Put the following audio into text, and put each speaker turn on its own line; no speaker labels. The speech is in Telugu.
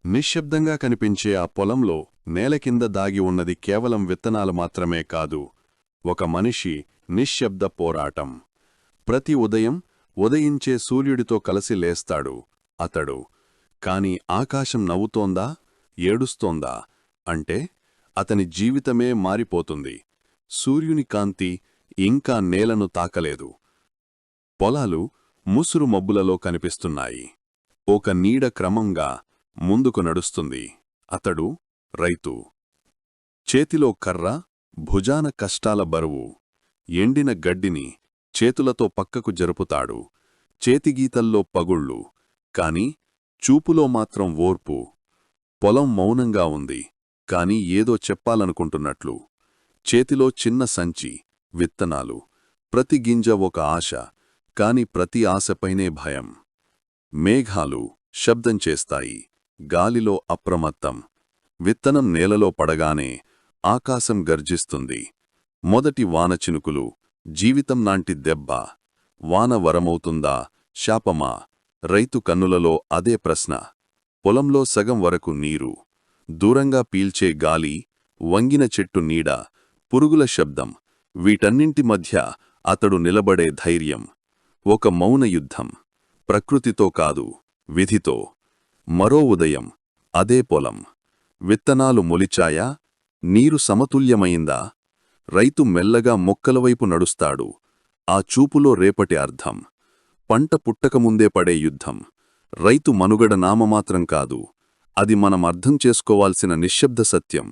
నిశ్శబ్దంగా కనిపించే ఆ పొలంలో నేల కింద దాగి ఉన్నది కేవలం విత్తనాలు మాత్రమే కాదు, ఒక మనిషి నిశ్శబ్ద పోరాటం. ప్రతి ఉదయం ఉదయించే సూర్యుడితో కలిసి లేస్తాడు అతడు. కాని ఆకాశం నవ్వుతోందా, ఏడుస్తోందా అంటే అతని జీవితమే మారిపోతుంది. సూర్యుని కాంతి ఇంకా నేలను తాకలేదు. పొలాలు ముసురు మబ్బులలో కనిపిస్తున్నాయి. ఒక నీడ క్రమంగా ముందుకు నడుస్తుంది. అతడు రైతు. చేతిలో కర్ర, భుజాన కష్టాల బరువు. ఎండిన గడ్డిని చేతులతో పక్కకు జరుపుతాడు. చేతిగీతల్లో పగుళ్ళు, కాని చూపులో మాత్రం ఓర్పు. పొలం మౌనంగా ఉంది, కాని ఏదో చెప్పాలనుకుంటున్నట్లు. చేతిలో చిన్న సంచి, విత్తనాలు. ప్రతి గింజ ఒక ఆశ, కాని ప్రతి ఆశపైనే భయం. మేఘాలు శబ్దం చేస్తాయి, గాలిలో అప్రమత్తం. విత్తనం నేలలో పడగానే ఆకాశం గర్జిస్తుంది. మొదటి వాన చినుకులు, జీవితం లాంటి దెబ్బ. వాన వరమవుతుందా, శాపమా? రైతు కన్నులలో అదే ప్రశ్న. పొలంలో సగం వరకు నీరు, దూరంగా పీల్చే గాలి, వంగిన చెట్టు నీడ, పురుగుల శబ్దం. వీటన్నింటి మధ్య అతడు నిలబడే ధైర్యం. ఒక మౌన యుద్ధం. ప్రకృతితో కాదు, విధితో. మరో ఉదయం, అదే పొలం. విత్తనాలు మొలిచాయా? నీరు సమతుల్యమైందా? రైతు మెల్లగా మొక్కలవైపు నడుస్తాడు. ఆ చూపులో రేపటి అర్థం. పంట పుట్టకముందే పడే యుద్ధం. రైతు మనుగడ నామమాత్రం కాదు, అది మనం అర్థం చేసుకోవాల్సిన నిశ్శబ్ద సత్యం.